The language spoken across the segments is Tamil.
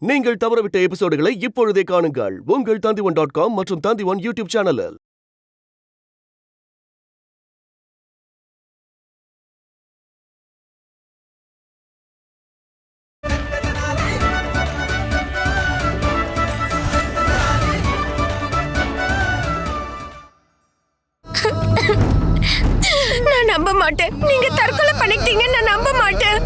நீங்கள் தவறவிட்ட எபிசோடுகளை இப்பொழுதே காணுங்கள் உங்கள் Tandivan.com மற்றும் Tandivan யூடியூப் சேனலில். நான் நம்ப மாட்டேன். நீங்க தற்கொலை பண்ணிட்டீங்க. நான் நம்ப மாட்டேன்.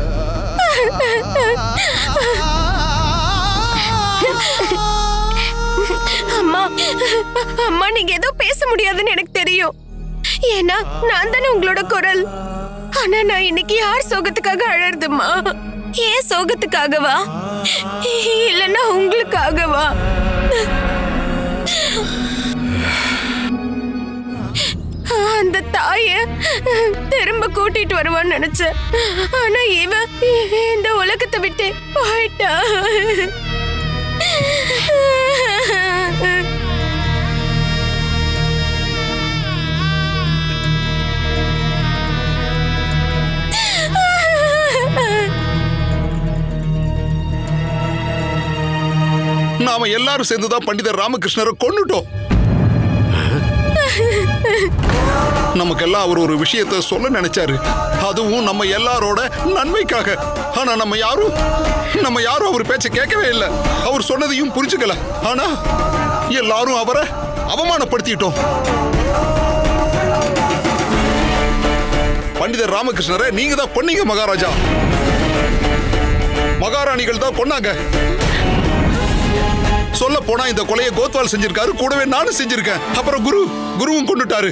அம்மா அம்மா நீங்க ஏதோ பேச முடியாதுன்னு எனக்கு தெரியும். ஏன்னா நான் தானே உங்களோட குரல். ஆனா நான் இன்னைக்கு யார் சோகத்துக்காக அழறதுமா? ஏன் சோகத்துக்காகவா இல்லன்னா உங்களுக்காகவா? அந்த தாய திரும்ப கூட்டிட்டு வருவான்னு நினைச்சேன். ஆனா இவ இந்த உலகத்தை விட்டு போயிட்டா. நாம எல்லாரும் சேர்ந்துதான் பண்டிதர் ராமகிருஷ்ணரை கொன்னுட்டோம். நமக்கெல்லாம் அவர் ஒரு விஷயத்தை சொல்ல நினைச்சாரு, அதுவும் நம்ம எல்லாரோட நன்மைக்காக. ஆனா நம்ம யாரும் அவர் பேச்ச கேட்கவே இல்லை. அவர் சொன்னதையும் புரிஞ்சுக்கல. ஆனா எல்லாரும் அவரை அவமானப்படுத்திட்டோம். பண்டிதர் ராமகிருஷ்ணரை நீங்க தான் கொன்னீங்க மகாராஜா. மகாராணிகள் தான் கொன்னாங்க. சொல்ல போனா இந்த கொலையை கோத்வால் செஞ்சிருக்காரு, கூடவே நானும் செஞ்சிருக்கேன். அப்புறம் குருவும் கொண்டுட்டாரு.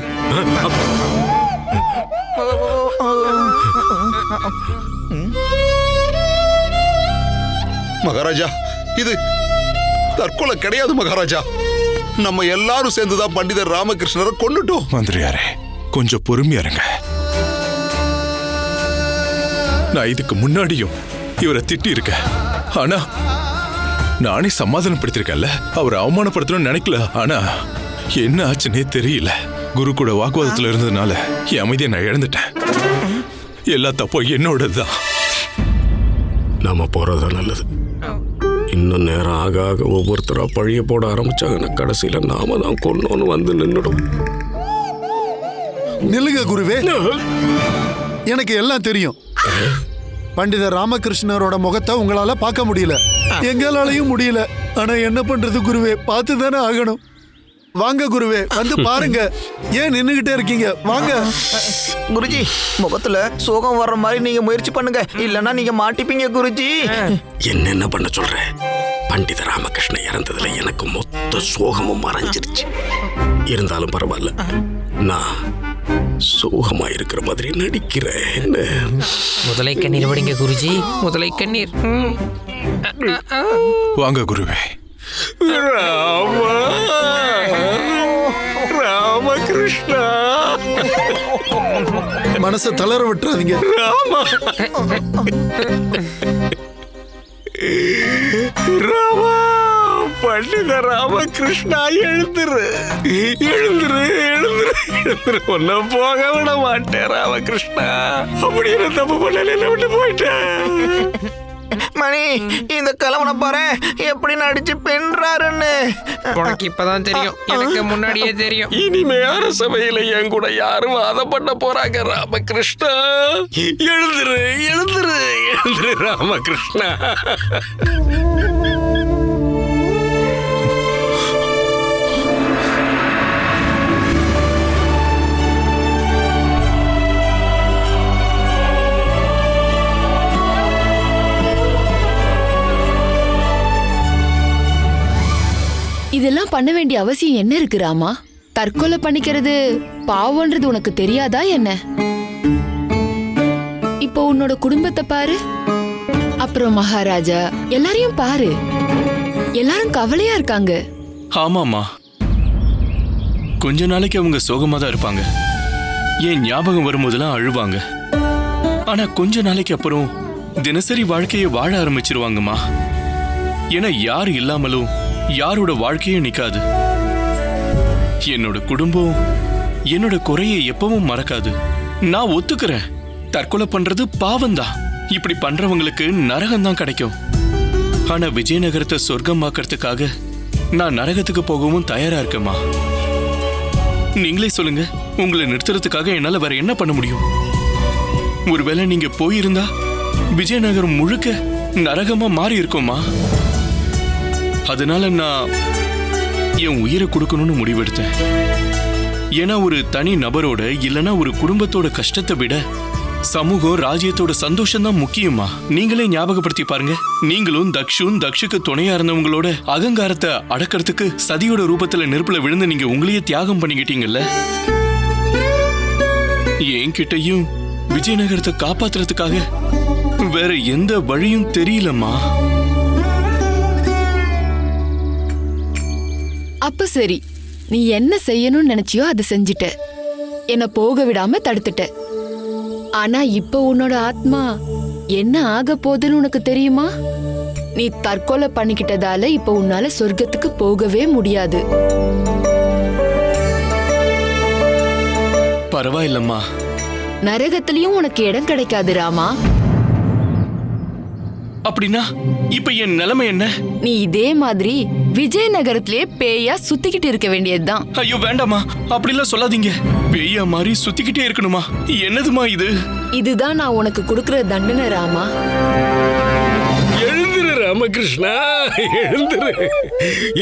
மகாராஜா, இது தற்கொலை கிடையாது மகாராஜா. நம்ம எல்லாரும் சேர்ந்துதான் பண்டிதர் ராமகிருஷ்ணரை கொன்னுட்டோம். மந்திரியாரே, கொஞ்சம் பொறுமையா இருங்க. நான் இதுக்கு முன்னாடியும் இவரை திட்டி இருக்கேன். ஆனா நானே சமாதானப்படுத்திருக்கேன்ல. அவரை அவமானப்படுத்தணும்னு நினைக்கல. ஆனா என்ன ஆச்சுன்னே தெரியல. குரு கூட வாக்குவாதத்துல இருந்ததுனால என் அமைதியை நான் இழந்துட்டேன். எல்லா தப்பும் என்னோடதுதான். நாம போறது நல்லது. இன்னும் நேரம் ஆக ஆக ஒவ்வொருத்தரா பழிய போட ஆரம்பிச்சாங்கன்னா கடைசியில நாம தான் கொன்னோன்னு வந்து நின்னுடும். நில்லுங்க குருவே, எனக்கு எல்லாம் தெரியும். பண்டிதர் ராமகிருஷ்ணரோட முகத்தை உங்களால பார்க்க முடியல, எங்களாலையும் முடியல. ஆனா என்ன பண்றது குருவே, பார்த்து தானே ஆகணும். வாங்க குருவே, வந்து பாருங்க. ஏன் நின்னுகிட்டே இருக்கீங்க? வாங்க. குருஜி, முகத்துல சோகம் வர்ற மாதிரி நீங்க முயற்சி பண்ணுங்க, இல்லன்னா நீங்க மாட்டிப்பீங்க குருஜி. என்ன பண்ண சொல்ற? பண்டித ராமகிருஷ்ண இறந்ததுல எனக்கு மொத்த சோகமும் மறைஞ்சிருச்சு. இருந்தாலும் பரவாயில்ல, நான் சோகமா இருக்கிற மாதிரி நடிக்கிறேன். முதலை கண்ணீர் விடுங்க குருஜி, முதலை கண்ணீர். வாங்க குருவே. ராமகிருஷ்ணா, மனசை தளர விட்டுறாதீங்க. ராமா, பண்டித ராமகிருஷ்ணா, எழுந்துரு எழுந்துரு எழுந்துரு எழுந்துரு. ஒன்ன போக விட மாட்டேன் ராமகிருஷ்ணா. அப்படின்னு தப்பு பண்ணல, விட்டு போயிட்டேன். மணி, இந்த கிழவனை பாரு எப்படி நடிச்சு பெண்றாருன்னு. உனக்கு இப்பதான் தெரியும், எனக்கு முன்னாடியே தெரியும். இனிமே அரசவையில என் கூட யாரும் அதை பண்ண போறாங்க. ராமகிருஷ்ணா, எழுந்துரு எழுந்துரு எழுந்துரு ராமகிருஷ்ணா. இதெல்லாம் பண்ண வேண்டிய அவசியம் என்ன இருக்கு ராமா? தற்கொலை பண்ணிக்கிறது பாவம்ன்றது உனக்கு தெரியாதா என்ன? இப்போ உன்னோட குடும்பத்தை பாரு, அப்புறம் மகாராஜா எல்லாரையும் பாரு. எல்லாரும் கவலையா இருக்காங்க. ஆமாமா, கொஞ்ச நாளைக்கு அவங்க சோகமா தான் இருப்பாங்க. ஏன் ஞாபகம் வரும்போதெல்லாம் அழுவாங்க. ஆனா கொஞ்ச நாளைக்கு அப்புறம் தினசரி வாழ்க்கையை வாழ ஆரம்பிச்சிருவாங்கம்மா. ஏன்னா யார் இல்லாமலும் யாரோட வாழ்க்கையும் நிக்காது. என்னோட குடும்பம் என்னோட குறையை எப்பவும் மறக்காது. நான் ஒத்துக்கிறேன், தற்கொலை பண்றது பாவம்தான். இப்படி பண்றவங்களுக்கு நரகம் தான் கிடைக்கும். ஆனா விஜயநகரத்தை சொர்க்கமாக்கறதுக்காக நான் நரகத்துக்கு போகவும் தயாரா இருக்கேம்மா. நீங்களே சொல்லுங்க, உங்களை நிறுத்துறதுக்காக என்னால வேற என்ன பண்ண முடியும்? ஒருவேளை நீங்க போயிருந்தா விஜயநகரம் முழுக்க நரகமா மாறி இருக்குமா? அதனால நான் என் உயிரை கொடுக்கணும்னு முடிவெடுத்தேன். ஏன்னா ஒரு தனி நபரோட இல்லைன்னா ஒரு குடும்பத்தோட கஷ்டத்தை விட சமூகம் ராஜ்யத்தோட சந்தோஷம் தான் முக்கியமா. நீங்களே ஞாபகப்படுத்தி பாருங்க, நீங்களும் தக்ஷுக்கு துணையா இருந்தவங்களோட அகங்காரத்தை அடக்கிறதுக்கு சதியோட ரூபத்துல நெருப்புல விழுந்து நீங்க உங்களையே தியாகம் பண்ணிக்கிட்டீங்கல்ல. என்கிட்டயும் விஜயநகரத்தை காப்பாத்துறதுக்காக வேற எந்த வழியும் தெரியலம்மா. அப்ப சரி, நீ என்ன செய்யணும்னு நினைச்சியோ அதை செஞ்சிட்ட, என்ன போக விடாம தடுத்துட்ட. ஆனா இப்ப உன்னோட ஆத்மா என்ன ஆக போகுதுன்னு உனக்கு தெரியுமா? நீ தற்கொலை பண்ணிக்கிட்டதால இப்ப உன்னால சொர்க்கத்துக்கு போகவே முடியாது. பரவாயில்லம்மா. நரகத்திலயும் உனக்கு இடம் கிடைக்காது ராமா. அப்படின்னா இப்ப என் நிலைமை என்ன? நீ இதே மாதிரி விஜயநகரத்திலே பேயா சுத்திக்கிட்டு இருக்க வேண்டியதுதான். ஐயோ வேண்டாமா, அப்படிலாம் சொல்லாதீங்க. பேயா மாதிரி சுத்திக்கிட்டே இருக்கணுமா? என்னதுமா இது? இதுதான் நான் உனக்கு கொடுக்கிற தண்டனை ராமா. எழுந்துரு ராமகிருஷ்ணா, எழுந்துரு.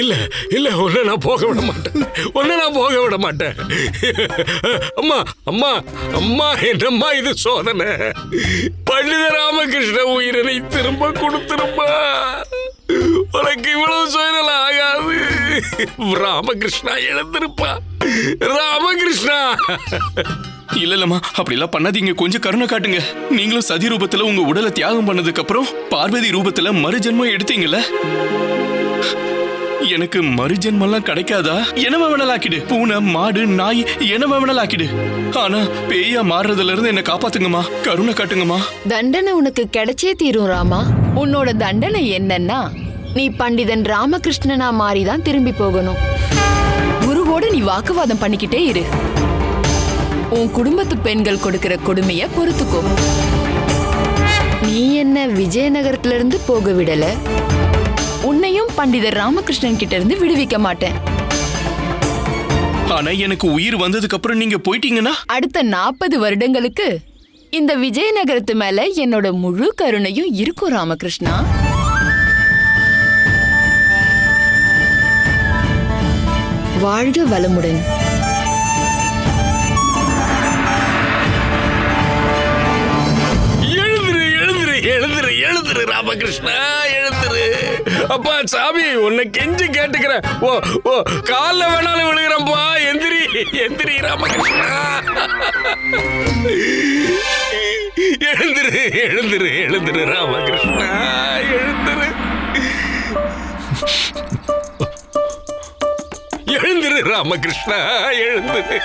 இல்ல இல்ல, உன்னை நான் போக விட மாட்டேன், உன்னை நான் போக விட மாட்டேன். அம்மா அம்மா அம்மா, என்னம்மா இது சோதனை? பண்டித ராமகிருஷ்ண உயிரினை திரும்ப கொடுத்துருமா. உனக்கு இவ்வளவு சுயநல ஆகாது. ராமகிருஷ்ணா எழுந்திருப்பா, ராமகிருஷ்ணா. இல்லம்மா, அப்படிலாம் பண்ணாதீங்க. கொஞ்சம் கருணை காட்டுங்க. நீங்களும் சதி ரூபத்துல உங்க உடலை தியாகம் பண்ணதுக்கு அப்புறம் பார்வதி ரூபத்துல மறுஜென்மம் எடுத்தீங்கல்ல. எனக்கு மறுஜென்மெல்லாம் கிடைக்காதா? என்ன வேணாலாக்கிடு. பூனை, மாடு, நாய் என்ன வேணாலாக்கிடு. ஆனா பேயா மாறுறதுல இருந்து என்ன காப்பாத்துங்கம்மா, கருணை காட்டுங்கம்மா. தண்டனை உனக்கு கிடைச்சே தீரும் ராமா. உன்னோட தண்டனை என்னன்னா, நீ பண்டிதன் ராமகிருஷ்ணனா மாறிதான் திரும்பி போகணும். குருவோட நீ வாக்குவாதம் பண்ணிக்கிட்டே இரு. உன் குடும்பத்து பெண்கள் கொடுக்கிற கொடுமைய பொறுத்துக்கோ. நீ என்ன விஜயநகரத்துல இருந்து போக விடல, உன்னையும் பண்டிதர் ராமகிருஷ்ணன் கிட்ட இருந்து விடுவிக்க மாட்டேன். ஆனா எனக்கு உயிர் வந்ததுக்கு அப்புறம் நீங்க போயிட்டீங்கன்னா அடுத்த 40 வருடங்களுக்கு இந்த விஜயநகரத்து மேல என்னோட முழு கருணையும் இருக்கும் ராமகிருஷ்ணா. வாழ்க வளமுடன். எழுந்துரு ராமகிருஷ்ணா, எழுந்துரு. அப்பா சாமி, உன்னை கெஞ்சி கேட்டுக்கிறேன். ஓ ஓ, கால்ல வேணாலும் விழுகிறப்பா. எந்திரி எந்திரி ராமகிருஷ்ணா. எழுந்துரு எழுந்துரு எழுந்துரு ராமகிருஷ்ணா, எழுந்துரு. எழுந்துரு ராமகிருஷ்ணா, எழுந்துரு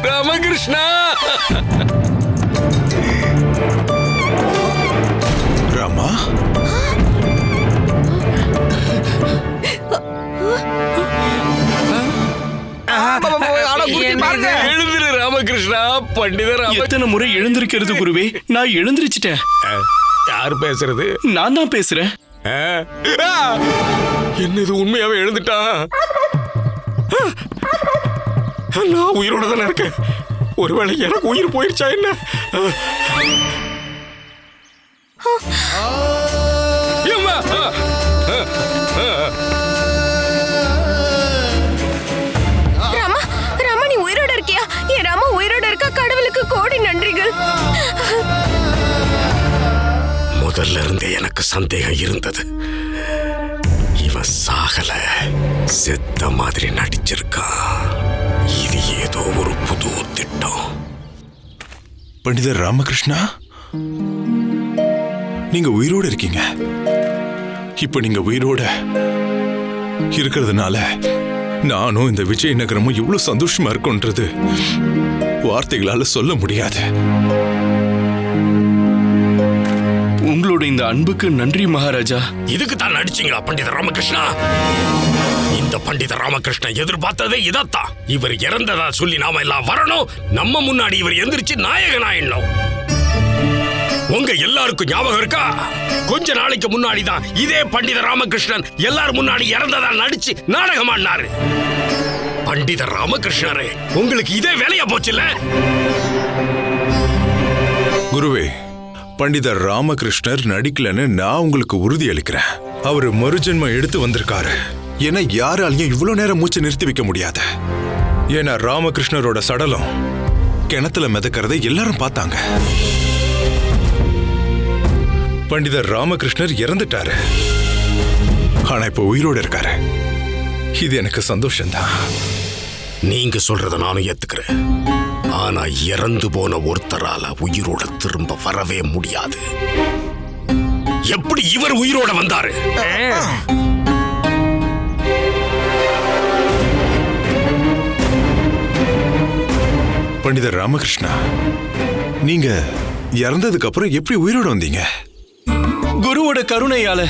ராமகிருஷ்ணா. ராமா, எழுந்துரு ராமகிருஷ்ணா. பண்டிதர் எத்தனை முறை எழுந்திருக்கிறது குருவே? நான் எழுந்திருச்சிட்டேன். யார் பேசுறது? நான் தான் பேசுறேன். என்னது, உண்மையாவே எழுந்துட்டா? நான் உயிரோட தானே இருக்கேன். ஒருவேளை எனக்கு உயிர் போயிருச்சா என்ன? ராமா, ராமா நீ உயிரோட இருக்கியா? ஏன் ராமா உயிரோட இருக்கா? கடவுளுக்கு கோடி நன்றிகள். முதல்ல இருந்தே எனக்கு சந்தேகம் இருந்தது. இவன் சாகல, செத்த மாதிரி நடிச்சிருக்கான். இது ஏதோ ஒரு புது திட்டம். பண்டிதர் ராமகிருஷ்ணா, நீங்க உயிரோட இருக்கீங்க. இப்ப நீங்க உயிரோட இருக்கிறதுனால நானும் இந்த விஜயநகரமும் இவ்வளவு சந்தோஷமா இருக்கும்ன்றது வார்த்தைகளால சொல்ல முடியாது. உங்களோட இந்த அன்புக்கு நன்றி மகாராஜா. இதுக்கு தான் நடிச்சீங்களா பண்டித ராமகிருஷ்ணா? இந்த பண்டித ராமகிருஷ்ணன் எதிர்பார்த்ததே இதத்தான். இவர் இறந்ததா சொல்லி நாம எல்லாம் வரணும். நம்ம முன்னாடி இவர் எந்திரிச்சு நாயகனாயிடணும். உங்க எல்லாருக்கும் ஞாபகம் இருக்கா? கொஞ்ச நாளைக்கு முன்னாடி தான் இதே பண்டித ராமகிருஷ்ணன் எல்லாரும் முன்னாடி இறந்ததா நடிச்சு நாடகம் ஆடினாரு. பண்டித ராமகிருஷ்ணரே, உங்களுக்கு இதே வேலையா போச்சுல்ல? குருவே, பண்டிதர் ராமகிருஷ்ணர் நடிக்கலன்னு நான் உங்களுக்கு உறுதி அளிக்கிறேன். அவரு மறுஜென்மம் எடுத்து வந்திருக்காரு. ஏன்னா யாராலையும் இவ்வளவு நேரம் மூச்சு நிறுத்தி வைக்க முடியாது. ஏன்னா ராமகிருஷ்ணரோட சடலம் கிணத்துல மிதக்கிறதை எல்லாரும் பார்த்தாங்க. பண்டிதர் ராமகிருஷ்ணர் இறந்துட்டாரு, ஆனா இப்ப உயிரோடு இருக்காரு. இது எனக்கு சந்தோஷம்தான். நீங்க சொல்றத நானும் ஏத்துக்கிறேன். ஆனா இறந்து போன ஒருத்தரால உயிரோட திரும்ப வரவே முடியாது. எப்படி இவர் உயிரோட வந்தாரு? பண்டிதர் ராமகிருஷ்ணா, நீங்க இறந்ததுக்கு அப்புறம் எப்படி உயிரோட வந்தீங்க? குருவோட கருணையால.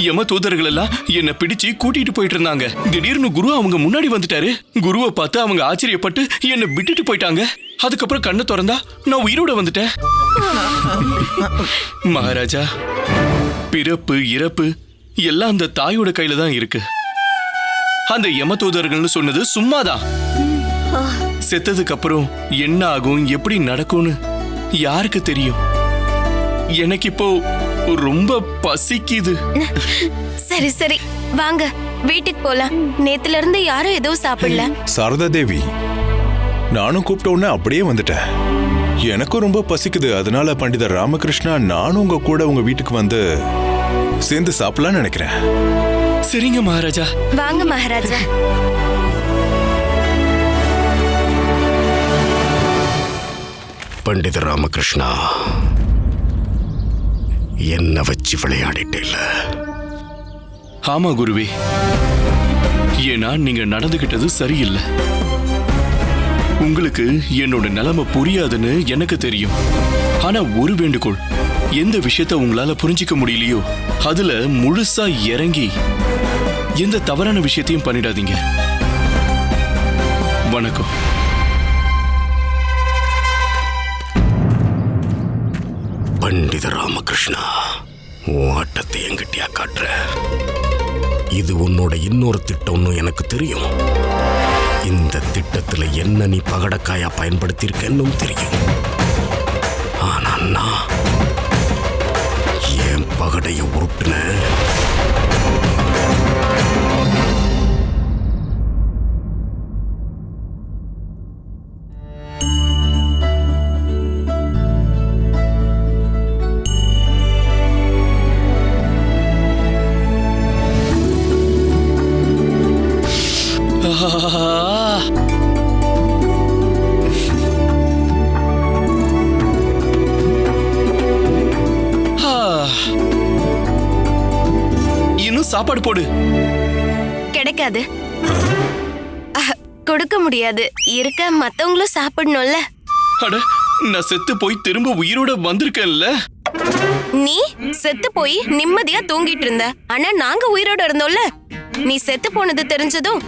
யம தூதர்கள் எல்லாம் என்ன பிடிச்சு கூட்டிட்டு போயிட்டு இருந்தாங்க. திடீர்னு குரு அவங்க முன்னாடி வந்துட்டாரு. குருவை பார்த்து அவங்க ஆச்சரியப்பட்டு என்ன விட்டுட்டு போயிட்டாங்க. அதுக்கப்புறம் கண்ணை திறந்தா நான் உயிரோட வந்துட்டேன். மகாராஜா, பிறப்பு இறப்பு எல்லாம் அந்த தாயோட கையில தான் இருக்கு. அந்த யம தூதர்கள்னு சொன்னது சும்மாதான். செத்ததுக்கு அப்புறம் என்ன ஆகும், எப்படி நடக்கும்னு யாருக்கு தெரியும்? எனக்கு இப்போ ரொம்ப பசிக்குது. சரி சரி, வாங்க வீட்டுக்கு போலாம். நேத்துல இருந்து யாரும் எதுவும் சாப்பிடல. சாரதா தேவி, நானும் கூப்பிட்ட உடனே அப்படியே வந்துட்டேன். எனக்கும் ரொம்ப பசிக்குது. அதனால பண்டிதர் ராமகிருஷ்ணா, நானும் உங்க கூட உங்க வீட்டுக்கு வந்து சேர்ந்து சாப்பிடலாம்னு நினைக்கிறேன். சரிங்க மகாராஜா. வாங்க மகாராஜா. பண்டித ராமகிருஷ்ணா, என்ன வச்சு விளையாடிட்டேல? ஆமா குருவே, ஏன்னா நீங்க நடந்துகிட்டது சரியில்லை. உங்களுக்கு என்னோட நிலைமை புரியாதுன்னு எனக்கு தெரியும். ஆனா ஒரு வேண்டுகோள், எந்த விஷயத்த உங்களால புரிஞ்சிக்க முடியலையோ அதுல முழுசா இறங்கி எந்த தவறான விஷயத்தையும் பண்ணிடாதீங்க. வணக்கம். பண்டித ராமகிருஷ்ணா, உன் ஆட்டத்தை என்கிட்டயா காட்டுற? இது உன்னோட இன்னொரு திட்டம்னு எனக்கு தெரியும். இந்த திட்டத்துல என்ன நீ பகடக்காயா பயன்படுத்தியிருக்கன்னு தெரியும். ஆனா நான் என் பகடைய உருட்டுன. இன்னும் சாப்பாடு போடு. கிடைக்காது, கொடுக்க முடியாது. இருக்க மத்தவங்களும் சாப்பிடணும்ல. அட, நான் செத்து போய் திரும்ப உயிரோட வந்திருக்கேன்ல. நீ செத்து போய் நிம்மதியா தூங்கிட்டு இருந்த, ஆனா நாங்க உயிரோட இருந்தோம்ல. நீ செத்து போனது தெரிஞ்சதும்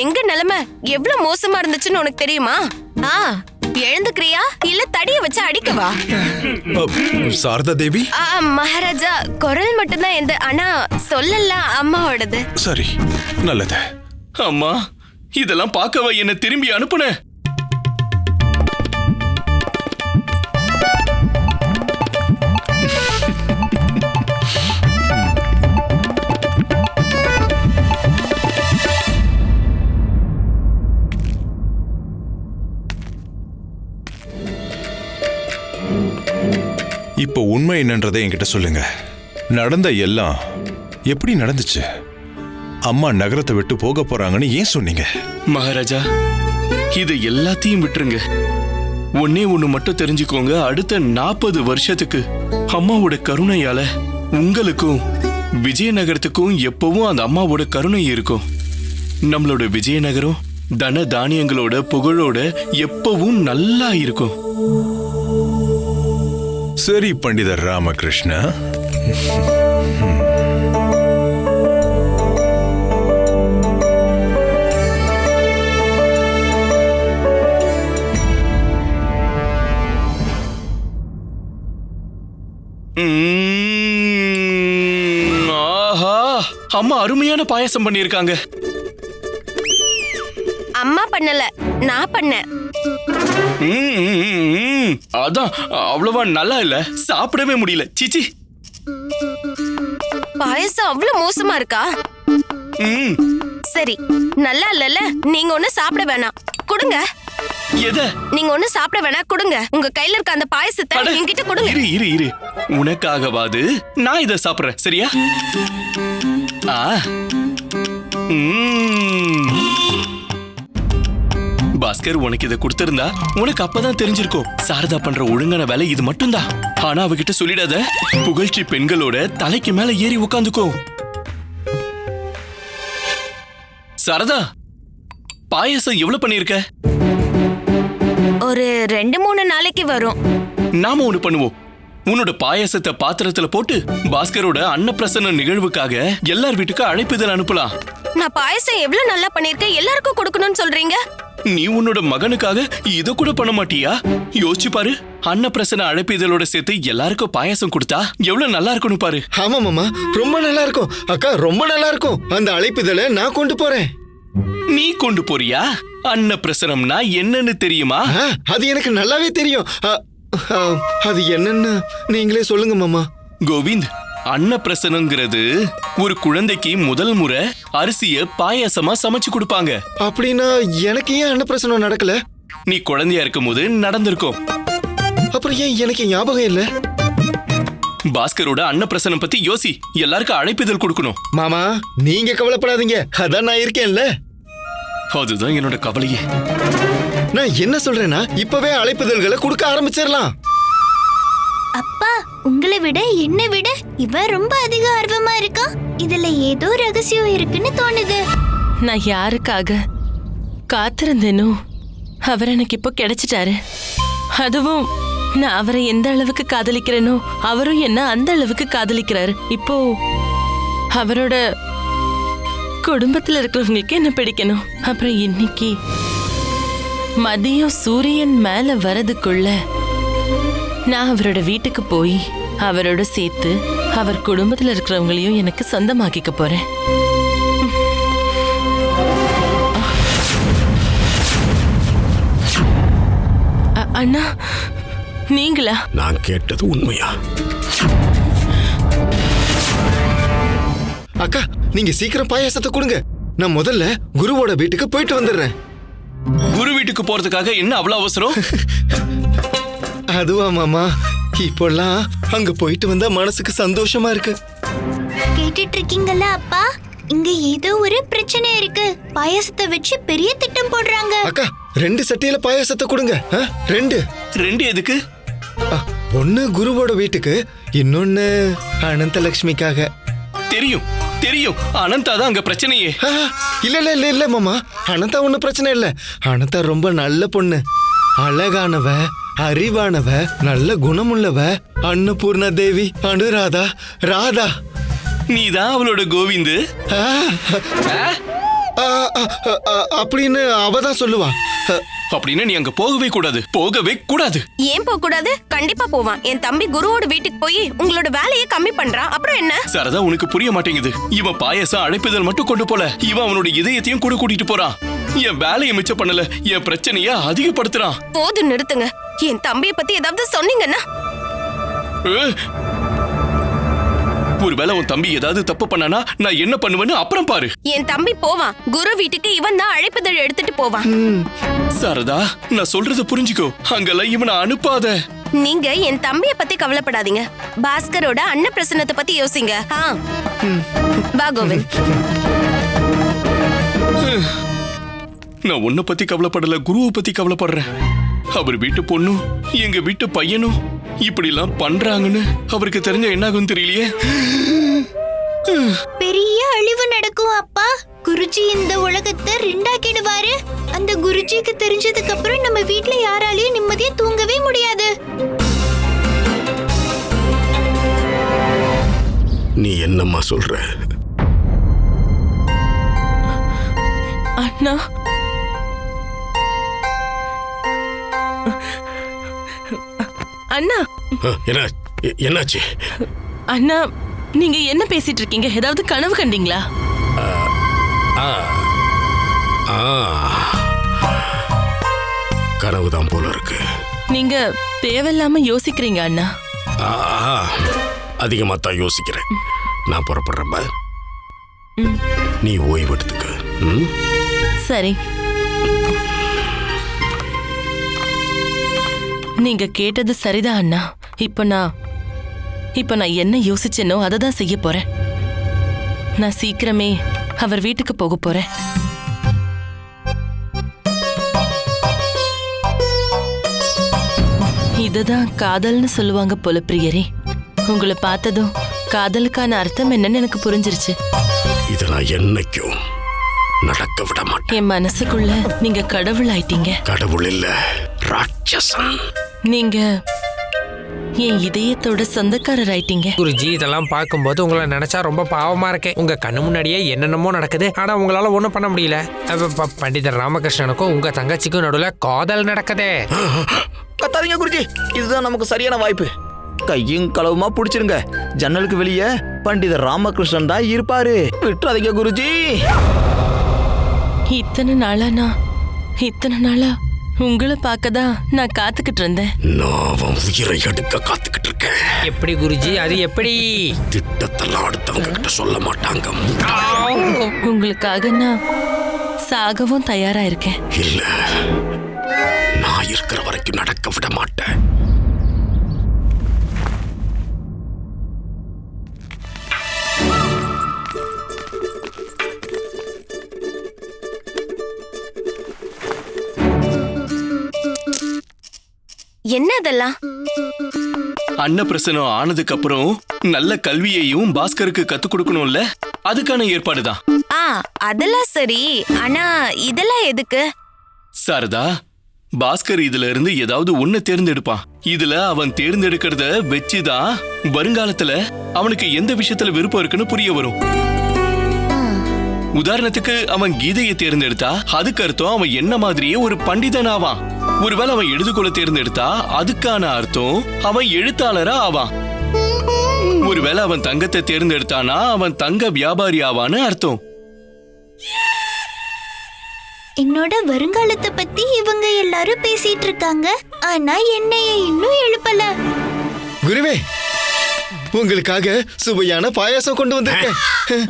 எங்க நிலைமை எவ்வளவு மோசமா இருந்துச்சுன்னு உனக்கு தெரியுமா? எழுந்துக்கிறியா இல்ல தடிய வச்சு அடிக்கவா? சாரதா தேவி, மகாராஜா, குரல் மட்டும்தான் எந்த, ஆனா சொல்லலாம் அம்மாவோடது. சரி, நல்லது. அம்மா, இதெல்லாம் பார்க்கவா என்ன திரும்பி அனுப்புன? இப்போ உண்மை என்னன்றதை என்கிட்ட சொல்லுங்க. நடந்த எல்லாம் எப்படி நடந்துச்சு? அம்மா நகரத்தை விட்டு போக போறாங்கன்னு ஏன் சொன்னீங்க? மகாராஜா, இது எல்லாத்தையும் விட்டுருங்க. ஒன்னே ஒண்ணு மட்டும் தெரிஞ்சுக்கோங்க. அடுத்த 40 வருஷத்துக்கு அம்மாவோட கருணையால உங்களுக்கும் விஜயநகரத்துக்கும் எப்பவும் அந்த அம்மாவோட கருணை இருக்கும். நம்மளோட விஜயநகரம் தன தானியங்களோட புகழோட எப்பவும் நல்லா இருக்கும். சரி பண்டிதர் ராமகிருஷ்ணா, ஆஹா, அம்மா அருமையான பாயாசம் பண்ணிருக்காங்க. அம்மா பண்ணல, நான் பண்ணேன். அதான் அவ்வளவா நல்லா இல்ல, சாப்பிடவே முடியல. சீச்சி, பாயசம் அவ்வளவு மோசமா இருக்கா? சரி, நல்லா இல்லல, நீங்க ஒண்ணு சாப்பிட வேணாம், கொடுங்க. எத? நீங்க ஒண்ணு சாப்பிட வேணாம், கொடுங்க. உங்க கையில இருக்க அந்த பாயசத்தை என்கிட்ட கொடுங்க. இரு இரு இரு, உனக்காகவாது நான் இத சாப்பிடுறேன், சரியா? பாஸ்கர், உனக்கு இதை கொடுத்திருந்தா உனக்கு அப்பதான் தெரிஞ்சிருக்கும் சாரதா பண்ற ஒழுங்கான வேலை இது மட்டும்தான். ஆனா அவகிட்ட சொல்லிடாத, புகழ்ச்சி பெண்களோட தலைக்கு மேல ஏறி உட்காந்துக்கோ. சாரதா, பாயசம் எவ்வளவு பண்ணிருக்க? ஒரு 2-3 நாளைக்கு வரும். நாம ஒண்ணு பண்ணுவோம். உன்னோட பாயசத்தை பாத்திரத்துல போட்டு பாஸ்கரோட அன்னப்பிரசன்ன நிகழ்வுக்காக எல்லார் வீட்டுக்கு அழைப்புதல் அனுப்பலாம். நான் பாயசம் எவ்வளவு நல்லா பண்ணிருக்கேன், எல்லாருக்கும் கொடுக்கணும்னு சொல்றீங்க. நீ உன்னோட மகனுக்காக இத கூட பண்ண மாட்டியா? யோசிச்சு பாரு, அன்னப்பிரசன்ன அழைப்பிதழோட சேர்த்து எல்லாருக்கும் பாயசம் கொடுத்தா எவ்வளவு நல்லா இருக்கும்னு பாரு. ஆமா மாமா, ரொம்ப நல்லா இருக்கும். அக்கா, ரொம்ப நல்லா இருக்கும். அந்த அழைப்பிதழை நான் கொண்டு போறேன். நீ கொண்டு போறியா? அன்னப்பிரசனம்னா என்னன்னு தெரியுமா? அது எனக்கு நல்லாவே தெரியும். அது என்னன்னு நீங்களே சொல்லுங்க மாமா. கோவிந்த், அன்னப்பிரசனங்கிறது ஒரு குழந்தைக்கு முதல் முறை அரிசிய பாயாசமா சமைச்சு கொடுப்பாங்க. அப்படின்னா எனக்கு ஏன் அன்னப்பிரசனம் நடக்கல? நீ குழந்தையா இருக்கும் போது நடந்திருக்கும். அப்புறம் ஏன் எனக்கு ஞாபகம் இல்ல? பாஸ்கரோட அன்னப்பிரசனம் பத்தி யோசி. எல்லாருக்கும் அழைப்பிதழ் கொடுக்கணும். மாமா, நீங்க கவலைப்படாதீங்க, அதான் நான் இருக்கேன்ல. அதுதான் என்னோட கவலையே. நான் என்ன சொல்றேன்னா, இப்பவே அழைப்பிதழ்களை கொடுக்க ஆரம்பிச்சிடலாம். அப்பா, உங்களை விட என்னை விட இவன் ரொம்ப அதிக ஆர்வமா இருக்கா. இதுல ஏதோ ரகசியம் இருக்குன்னு தோணுது. நான் யாருக்காக காத்திருந்தேனோ அவர் எனக்கு இப்போ கிடைச்சிட்டாரு. அதுவும் நான் அவரை எந்த அளவுக்கு காதலிக்கிறேனோ அவரும் என்ன அந்த அளவுக்கு காதலிக்கிறாரு. இப்போ அவரோட குடும்பத்துல இருக்கிறவங்களுக்கு என்ன பிடிக்கணும். அப்புறம் இன்னைக்கு மதியம் சூரியன் மேல வரதுக்குள்ள நான் அவரோட வீட்டுக்கு போய் அவரோட சேர்த்து அவர் குடும்பத்துல இருக்கிறவங்களையும் எனக்கு சொந்தமாக்கிக்க போறேன். அண்ணா, நீங்களா? நான் கேட்டது உண்மையா? அக்கா, நீங்க சீக்கிரம் பாயாசத்தை கொடுங்க. நான் முதல்ல குருவோட வீட்டுக்கு போயிட்டு வந்துடுறேன். குரு வீட்டுக்கு போறதுக்காக என்ன அவ்வளவு அவசரம்? அதுவா மாமா, இப்போல்லாம் அங்க போயிட்டு வந்தா மனசுக்கு சந்தோஷமா இருக்கு. கேட்டுட்டு இருக்கீங்கல்ல அப்பா, இங்க ஏதோ ஒரு பிரச்சனை இருக்கு. பாயாசத்தை வச்சு பெரிய திட்டம் போடுறாங்க. அக்கா, 2 சட்டியில பாயாசத்தை கொடுங்க. 2 எதுக்கு? ஒன்னு குருவோட வீட்டுக்கு, இன்னொன்னு அனந்தலட்சுமிக்காக. தெரியும் தெரியும், அனந்தா தான் அங்க பிரச்சனையே. இல்ல இல்ல இல்ல இல்ல மாமா, அனந்தா ஒன்னும் பிரச்சனை இல்ல. அனந்தா ரொம்ப நல்ல பொண்ணு, அழகானவ, அறிவானவ, நல்ல குணமுள்ளவ. அன்னபூர்ணா தேவி, அனுராதா, ராதா. நீதான் அவளோட கோவிந்து அப்படின்னு அவதான் சொல்லுவா. அப்படின்னு நீ அங்க போகவே கூடாது, போகவே கூடாது. ஏன் போக கூடாது? கண்டிப்பா போவான். என் தம்பி குருவோட வீட்டுக்கு போய் உங்களோட வேலையை கம்மி பண்றான். அப்புறம் என்ன? சரதா, உனக்கு புரிய மாட்டேங்குது. இவன் பாயசம் அழைப்பிதழ் மட்டும் கொண்டு போல, இவன் அவனோட இதயத்தையும் கூட கூட்டிட்டு போறான். என் வேலையை மிச்சம் பண்ணல, என் பிரச்சனைய அதிகப்படுத்துறான். போதும், நிறுத்துங்க. என் தம்பியை பத்தி ஏதாவது சொன்னீங்கன்னா ஒருவேளை உன் தம்பி ஏதாவது தப்பு பண்ணானா நான் என்ன பண்ணுவேன்னு அப்புறம் பாரு. என் தம்பி போவான். குரு வீட்டுக்கு இவன் தான் அழைப்புதழ் எடுத்துட்டு போவான். சரதா, நான் சொல்றத புரிஞ்சுக்கோ. அங்கெல்லாம் இவனை அனுப்பாத. நீங்க என் தம்பிய பத்தி கவலைப்படாதீங்க. பாஸ்கரோட அன்னப்பிரசன்னத்தை பத்தி யோசிங்க. வா கோவிந்த். நான் உன்னை பத்தி கவலைப்படல, குருவை பத்தி கவலைப்படுறேன். அவர் வீட்டு பொண்ணும் எங்க வீட்டு பையனும் இப்படி எல்லாம் பண்றாங்கன்னு அவருக்கு தெரிஞ்ச என்னாகும் தெரியலையே. பெரிய அழிவு நடக்கும் அப்பா. குருஜி இந்த உலகத்தை 2ஆக்கிடுவாரு. அந்த குருஜிக்கு தெரிஞ்சதுக்கு அப்புறம் நம்ம வீட்ல யாராலையும் நிம்மதியா தூங்கவே முடியாது. நீ என்னம்மா சொல்ற? அண்ணா, அண்ணா, என்ன என்னாச்சு? அண்ணா, நீங்க என்ன பேசிட்டு இருக்கீங்க? ஏதாவது கனவு கண்டீங்களா? கனவுதான் போல இருக்கு. நீங்க தேவையில்லாம யோசிக்கிறீங்க அண்ணா. அதிகமா தான் யோசிக்கிறேன். நான் புறப்படுறப்ப நீ ஓய்வு எடுத்துக்க. சரி. நீங்க கேட்டது சரிதான் அண்ணா. இப்ப நான் என்ன யோசிச்சேனோ அதை தான் செய்ய போறேன். நான் சீக்கிரமே அவர் வீட்டுக்கு போக போறேன். இதுதான் காதல்னு சொல்லுவாங்க போல பிரியரே. உங்களை பார்த்ததும் காதலுக்கான அர்த்தம் என்னன்னு எனக்கு புரிஞ்சிருச்சு. இத நான் என்னைக்கும் நடக்க விட மாட்டேன். என் மனசுக்குள்ள நீங்க கடவுள் ஆயிட்டீங்க. கடவுள் இல்ல, ராட்சசன். நீங்க என் இதயத்தோட சொந்தக்காரர் ஆயிட்டீங்க. குருஜி, இதெல்லாம் பார்க்கும்போது உங்களை நினைச்சா ரொம்ப பாவமா இருக்கு. உங்க கண்ணு முன்னாடியே என்னென்னமோ நடக்குது, ஆனா உங்களால ஒண்ணும் பண்ண முடியல. பண்டிதர் ராமகிருஷ்ணனுக்கும் உங்க தங்கச்சிக்கும் நடுவுல காதல் நடக்குதே. கத்தாதீங்க குருஜி, இதுதான் நமக்கு சரியான வாய்ப்பு. கையும் களவுமா பிடிச்சிருங்க. ஜன்னலுக்கு வெளியே பண்டிதர் ராமகிருஷ்ணன் தான் இருப்பாரு. விட்டுறாதீங்க குருஜி. இத்தனை நாளா உங்களை பார்க்கதான் நான் காத்துக்கிட்டு இருந்தேன். நான் உயிரை எடுக்க காத்துக்கிட்டு இருக்கேன். எப்படி குருஜி? அது எப்படி? திட்டத்தெல்லாம் அடுத்தவங்க கிட்ட சொல்ல மாட்டாங்க. உங்களுக்காக நான் சாகவும் தயாரா இருக்கேன். இல்ல, நான் இருக்கிற வரைக்கும் நடக்க விட மாட்டேன். என்ன அதெல்லாம்? அன்னப்பிரசனம் ஆனதுக்கு அப்புறம் நல்ல கல்வியையும் பாஸ்கருக்கு கத்து கொடுக்கணும்ல, அதுக்கான ஏற்பாடுதான். அதெல்லாம் சரி, ஆனா இதெல்லாம் எதுக்கு? சாரதா, பாஸ்கர் இதுல இருந்து ஏதாவது ஒண்ணு தேர்ந்தெடுப்பான். இதுல அவன் தேர்ந்தெடுக்கிறத வச்சுதான் வருங்காலத்துல அவனுக்கு எந்த விஷயத்துல விருப்பம் இருக்குன்னு புரிய வரும். உதாரணத்துக்கு அவன் கீதையை தேர்ந்தெடுத்தா அதுக்கு அர்த்தம் அவன் என்ன மாதிரியே ஒரு பண்டிதன் ஆவான். ஒருவேளை அவன் எழுதுகோளை தேர்ந்தெடுத்தா அதுக்கான அர்த்தம் அவன் எழுத்தாளரா ஆவான். ஒருவேளை அவன் தங்கத்தை தேர்ந்தெடுத்தானா அவன் தங்க வியாபாரி ஆவான்னு அர்த்தம். என்னோட வருங்காலத்தை பத்தி இவங்க எல்லாரும் பேசிட்டு இருக்காங்க, ஆனா என்னைய இன்னும் எழுப்பல. குருவே, உங்களுக்காக சுவையான பாயாசம் கொண்டு வந்திருக்கேன்.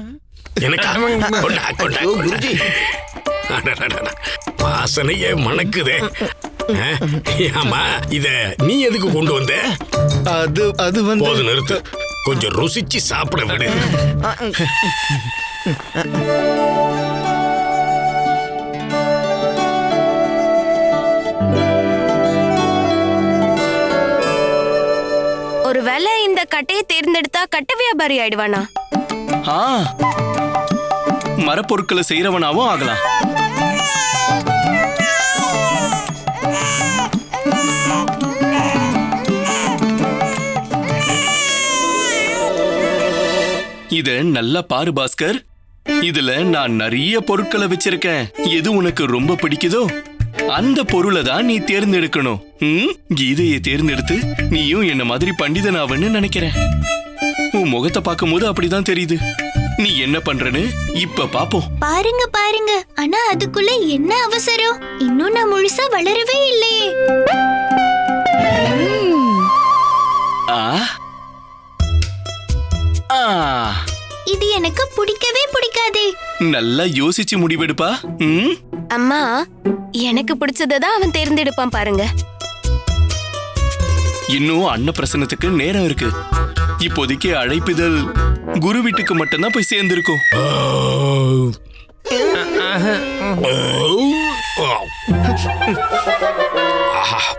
வாசனையே மணக்குதே. ஆமா, இத நீ எதுக்கு கொண்டு வந்த? அது வந்து போது நிறுத்து. கொஞ்சம் ருசிச்சு சாப்பிட விடு. ஒருவேளை இந்த கட்டையை தேர்ந்தெடுத்தா கட்ட வியாபாரி ஆயிடுவானா? மரப்பொருட்களை செய்யறவனாவும் ஆகலாம். இத நல்லா பாரு பாஸ்கர். இதுல நான் நிறைய பொருட்களை வச்சிருக்கேன். எது உனக்கு ரொம்ப பிடிக்குதோ அந்த பொருளை தான் நீ தேர்ந்தெடுக்கணும். கீதையை தேர்ந்தெடுத்து நீயும் என்ன மாதிரி பண்டிதனாவன்னு நினைக்கிறேன். உன் முகத்தை பார்க்கும் போது அப்படிதான் தெரியுது. நீ என்ன பண்றன்னு இப்ப பாப்போம். பாருங்க பாருங்க, ஆனா அதுக்குள்ள என்ன அவசரம்? இன்னும் நான் முழுசா வளரவே இல்லையே. இது எனக்கு பிடிக்கவே பிடிக்காதே. நல்லா யோசிச்சு முடிவெடுப்பா. அம்மா, எனக்கு பிடிச்சதான் அவன் தேர்ந்தெடுப்பான் பாருங்க. இன்னும் அன்னப்பிரசனத்துக்கு நேரம் இருக்கு. இப்போதைக்கு அழைப்பிதழ் குரு வீட்டுக்கு மட்டும்தான் போய் சேர்ந்திருக்கும்.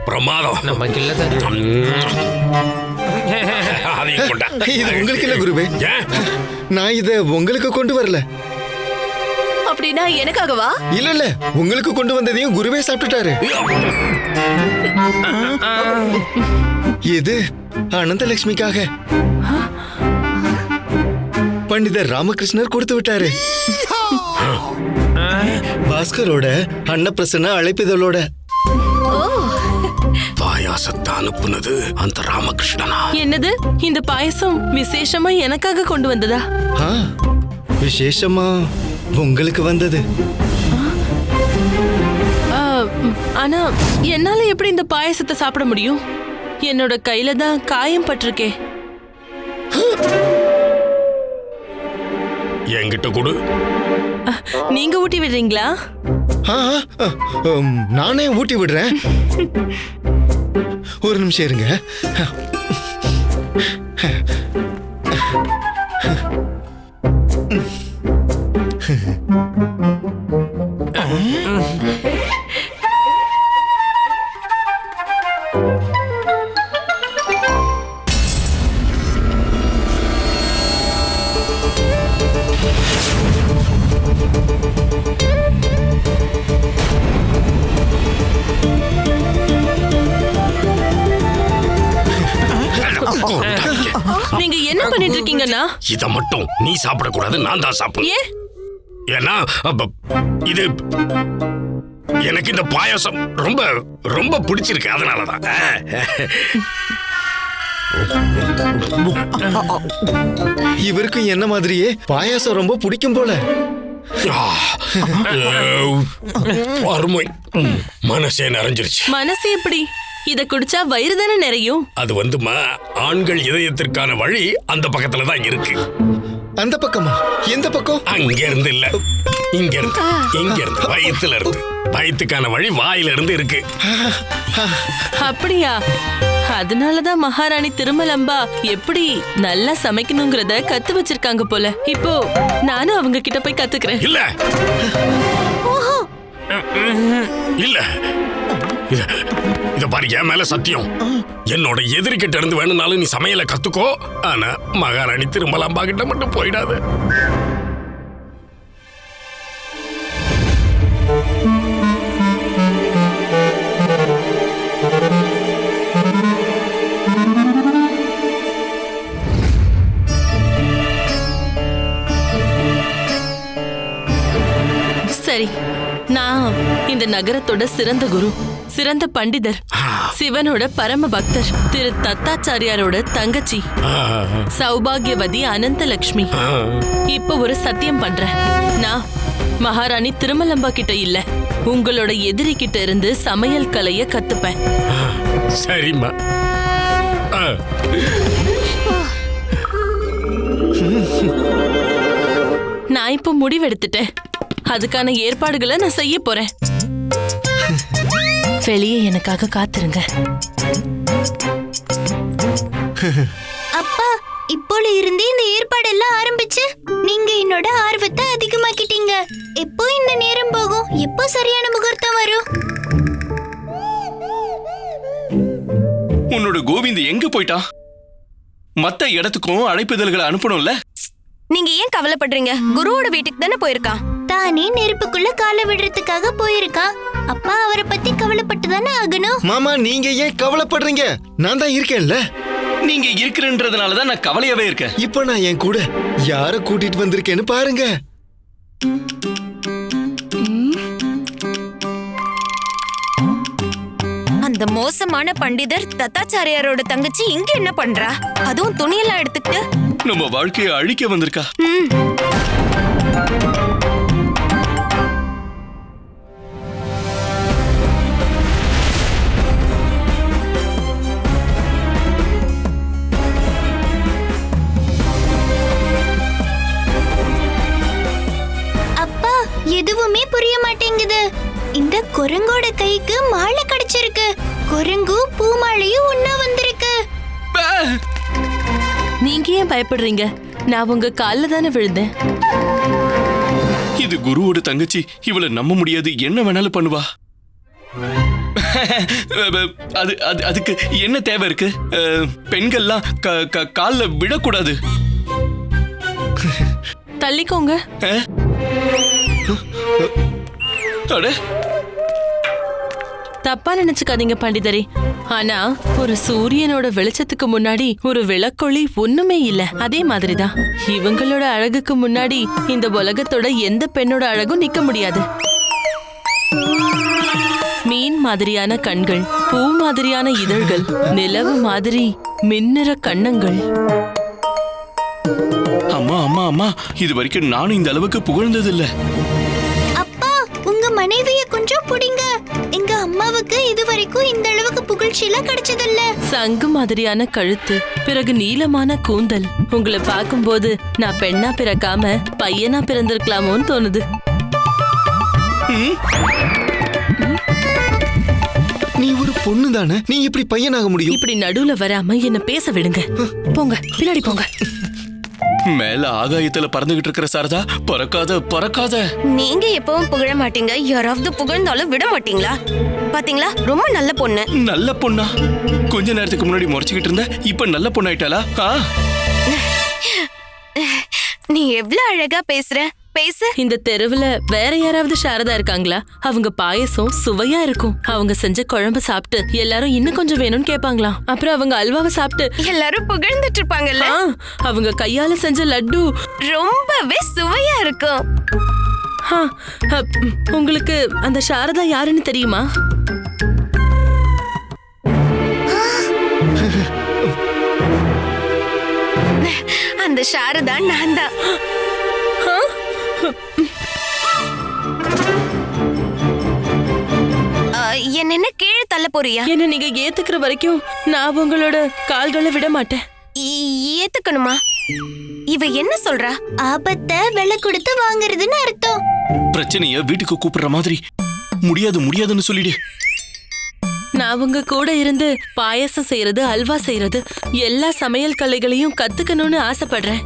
பிரமாதம். நமக்கு இல்ல சார். இது உங்களுக்கு இல்ல குருவே. நான் இத உங்களுக்கு கொண்டு வரல. அப்படின்னா எனக்காகவா? இல்ல இல்ல, உங்களுக்கு கொண்டு வந்ததையும் குருவே சாப்பிட்டுட்டாரு. இது அனந்தலட்சுமிக்காக பண்டிதர் ராமகிருஷ்ணர் கொடுத்து விட்டாரு. பாஸ்கரோட அன்னப்பிரசன்ன அழைப்பிதழோட. பாயாசம் பாயாசத்தை அனுப்புனது அந்த ராமகிருஷ்ணனா? என்னது, இந்த பாயசம் விசேஷமா எனக்காக கொண்டு வந்ததா? ஆ, விசேஷமா உங்களுக்கு வந்தது. ஆனா என்னால எப்படி இந்த பாயசத்தை சாப்பிட முடியும்? என்னோட கையில தான் காயம் பட்டிருக்கே. என்கிட்ட கொடு. நீங்க ஊட்டி விடுறீங்களா? நானே ஊட்டி விடுறேன். ஒரு நிமிஷம் இருங்க. நீங்க என்ன பண்ணிட்டு இருக்கீங்கன்னா? இத மட்டும் நீ சாப்பிடக்கூடாது, நான் தான் சாப்பிடுவேன். ஏன்னா இது எனக்கு இந்த பாயாசம் ரொம்ப ரொம்ப பிடிச்சிருக்கு, அதனாலதான். இவருக்கும் என்ன மாதிரியே பாயாசம் ரொம்ப பிடிக்கும் போல. அருமை, மனசே நிறைஞ்சிருச்சு. மனசு எப்படி? இத குடிச்சா வயிறு தானே நிறையும். அது வந்துமா, ஆண்கள் இதயத்திற்கான வழி அந்த பக்கத்துல தான் இருக்கு. அந்த பக்கமா? எந்த பக்கம்? அங்க இருந்து இல்ல, இங்க இருந்து. இங்க இருந்து, வயித்துல இருந்து. வயிற்றுக்கான வழி வாயில இருந்து இருக்கு. அப்படியா? அதனாலதான் மகாராணி திருமலம்பா எப்படி நல்லா சமைக்கணுங்கிறத கத்து வச்சிருக்காங்க போல. இப்போ நானும் அவங்க கிட்ட போய் கத்துக்கிறேன். இல்ல இல்ல, இத பாரு, என் மேல சத்தியம். என்னோட எதிரி கிட்ட இருந்து வேணும்னாலும் நீ சமையலை கத்துக்கோ. ஆனா மகாராணி திருமலாம்பா கிட்ட மட்டும் போயிடாது. சரி, நான் இந்த நகரத்தோட சிறந்த குரு, சிறந்த பண்டிதர், சிவனோட பரம பக்தர் திரு தத்தாச்சாரியாரோட தங்கச்சி சௌபாகியவதி அனந்தலட்சுமி. இப்ப ஒரு சத்தியம் பண்றேன். நான் மகாராணி திருமலம்பா கிட்ட இல்ல, உங்களோட எதிரி கிட்ட இருந்து சமையல் கலைய கத்துப்பேன். சரிம்மா. நான் இப்ப முடிவெடுத்துட்டேன். அதுக்கான ஏற்பாடுகளை நான் செய்ய போறேன். வெளியே எனக்காக காத்திருங்க. அப்பா, இப்போல இருந்தே இந்த ஏற்பாடெல்லாம் ஆரம்பிச்சு நீங்க என்னோட ஆர்வத்தை அதிகமாக்கிட்டீங்க. எப்போ இந்த நேரம் போகும்? எப்போ சரியான முகூர்த்தம் வரும்? உன்னோட கோவிந்த் எங்க போயிட்டா? மத்த இடத்துக்கும் அழைப்புதல்களை அனுப்பணும்ல. நீங்க ஏன் கவலைப்படுறீங்க? குருவோட வீட்டுக்கு தானே போயிருக்கான். தானே நெருப்புக்குள்ள காலை விடுறதுக்காக போயிருக்கான். அப்பா அவரை பத்தி கவலைப்பட்டு தானே ஆகணும். மாமா, நீங்க ஏன் கவலைப்படுறீங்க? நான் தான் இருக்கேன்ல. நீங்க இருக்கிறன்றதுனாலதான் நான் கவலையாவே இருக்கேன். இப்ப நான் என் கூட யார கூட்டிட்டு வந்திருக்கேன்னு பாருங்க. அந்த மோசமான பண்டிதர் தத்தாச்சாரியாரோட தங்கச்சி இங்க என்ன பண்றா? அதுவும் துணியெல்லாம் எடுத்துக்கிட்டு நம்ம வாழ்க்கையை அழிக்க வந்திருக்கா. அப்பா, எதுவுமே புரிய மாட்டேங்குது. இந்த குரங்கோட கைக்கு மாலை கிடைச்சிருக்கு. குரங்கு பூமாலையும் ஒன்னா வந்திருக்கு. நீங்க ஏன் பயப்படுறீங்க? நான் உங்க கால்ல தானே விழுந்தேன். இது குருவோட தங்கச்சி, இவளை நம்ப முடியாது. என்ன வேணாலும் பண்ணுவா. அதுக்கு என்ன தேவை இருக்கு? பெண்கள்லாம் கால்ல விடக்கூடாது. தள்ளிக்கோங்க. தப்பா நினைச்சுக்காதீங்க பண்டிதரே. ஆனா ஒரு சூரியனோட வெளிச்சத்துக்கு முன்னாடி ஒரு விளக்கொளி ஒண்ணுமே இல்ல. அதே மாதிரிதான் இவங்களோட அழகுக்கு முன்னாடி இந்த உலகத்தோட எந்த பெண்ணோட அழகும் நிக்க முடியாது. மீன் மாதிரியான கண்கள், பூ மாதிரியான இதழ்கள், நிலவு மாதிரி மின்னிற கண்ணங்கள். அம்மா அம்மா அம்மா, இது வரைக்கும் நானும் இந்த அளவுக்கு புகழ்ந்ததில்ல. அப்பா, உங்க மனைவிய கொஞ்சம் புடிங்க. எங்க அம்மாவுக்கு இதுவரைக்கும் இந்த அளவுக்கு புகழ்ச்சியெல்லாம் கிடைச்சதில்ல. சங்கு மாதிரியான கழுத்து, பிறகு நீளமான கூந்தல். உங்களை பார்க்கும்போது நான் பெண்ணா பிறக்காம பையனா பிறந்திருக்கலாமோன்னு தோணுது. நீ ஒரு பொண்ணு தானே, நீ இப்படி பையனாக முடியும்? இப்படி நடுவுல வராம என்ன பேச விடுங்க. போங்க, பின்னாடி போங்க. மேல ஆகாயத்துல பறந்துகிட்டு இருக்கிற சாரதா, பறக்காத பறக்காத. நீங்க எப்பவும் புகழ மாட்டீங்க, யாராவது புகழ்ந்தாலும் விட மாட்டீங்களா? பாத்தீங்களா, ரொம்ப நல்ல பொண்ணு. நல்ல பொண்ணா? கொஞ்ச நேரத்துக்கு முன்னாடி முறைச்சுக்கிட்டு இருந்த, இப்ப நல்ல பொண்ணாயிட்டாளா? நீ எவ்வளவு அழகா பேசுற, பேசு. இந்த தெருவுல வேற யாராவது சாரதா இருக்காங்களா? அவங்க பாயசம் சுவையா இருக்கும். அவங்க செஞ்ச குழம்பு சாப்பிட்டு எல்லாரும் இன்னும் கொஞ்சம் வேணும்னு கேட்பாங்களாம். அப்புறம் அவங்க அல்வாவை சாப்பிட்டு எல்லாரும் புகழ்ந்துட்டு இருப்பாங்கல்ல. அவங்க கையால செஞ்ச லட்டு ரொம்பவே சுவையா இருக்கும். உங்களுக்கு அந்த சாரதா யாருன்னு தெரியுமா? அந்த சாரதா நான் தான். என்ன கீழே தள்ள போறியா? என்ன நீங்க ஏத்துக்கிற வரைக்கும் நான் உங்களோட கால்களை விட மாட்டேன். ஏத்துக்கணுமா? இவ என்ன சொல்றா? ஆபத்தை விலை கொடுத்து வாங்குறதுன்னு அர்த்தம். பிரச்சனைய வீட்டுக்கு கூப்பிடுற மாதிரி முடியாது முடியாதுன்னு சொல்லிடு. நான் உங்க கூட இருந்து பாயசம் செய்யறது, அல்வா செய்யறது, எல்லா சமையல் கலைகளையும் கத்துக்கணும்னு ஆசைப்படுறேன்.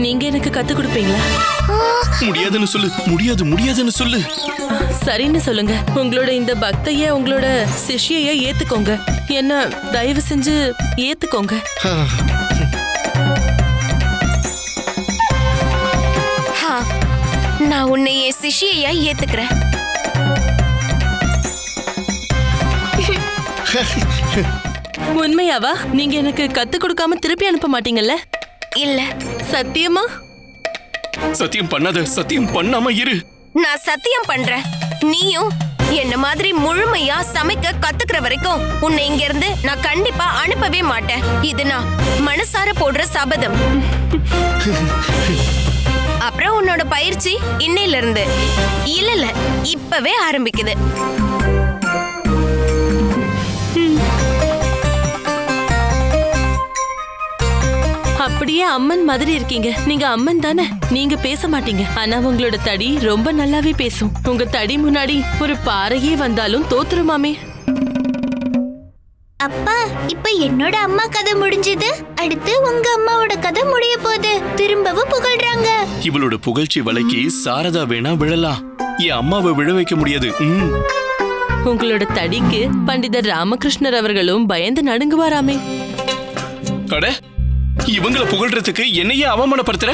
நீங்க எனக்கு கத்து கொடுப்பீங்களா? முடியாதுன்னு சொல்லு, முடியாது முடியாதுன்னு சொல்லு. சரின்னு சொல்லுங்க. உங்களோட இந்த பக்தைய, உங்களோட சிஷ்யைய ஏத்துக்கோங்க. என்ன தயவு செஞ்சு ஏத்துக்கோங்க. நான் உன்னை என் சிஷ்யையா ஏத்துக்கிறேன். உண்மையாவா? நீங்க எனக்கு கத்து கொடுக்காம திருப்பி அனுப்ப மாட்டீங்கல்ல? இல்ல. சத்தியமா? சத்தியம் பண்ணாத, சத்தியம் பண்ணாம இரு. நான் சத்தியம் பண்றேன். நீயும் என்ன மாதிரி முழுமையா சமைக்க கத்துக்கிற வரைக்கும் உன்னை இங்க இருந்து நான் கண்டிப்பா அனுப்பவே மாட்டேன். இது நான் மனசார போடுற சபதம். அப்புறம் உன்னோட பயிற்சி இன்னையில இருந்து இல்ல இப்பவே ஆரம்பிக்குது. அப்படியே அம்மன் மாதிரி இருக்கீங்க. நீங்க அம்மன் தானே? நீங்க பேச மாட்டீங்க, ஆனா உங்களோட தடி ரொம்ப நல்லாவே பேசும். உங்க தடி முன்னாடி ஒரு பாறையே வந்தாலும் தோத்துருமாமே. அப்பா, இப்ப என்னோட அம்மா கதை முடிஞ்சது. அடுத்து உங்க அம்மாவோட கதை முடிய போகுது. திரும்பவும் புகழ்றாங்க. இவளோட புகழ்ச்சி வலைக்கு சாரதா வேணா விழலாம், என் அம்மாவை விழ வைக்க முடியாது. உங்களோட தடிக்கு பண்டிதர் ராமகிருஷ்ணர் அவர்களும் பயந்து நடுங்குவாராமே. அட, இவங்கள புகழ்றதுக்கு என்னையே அவமானப்படுத்துற?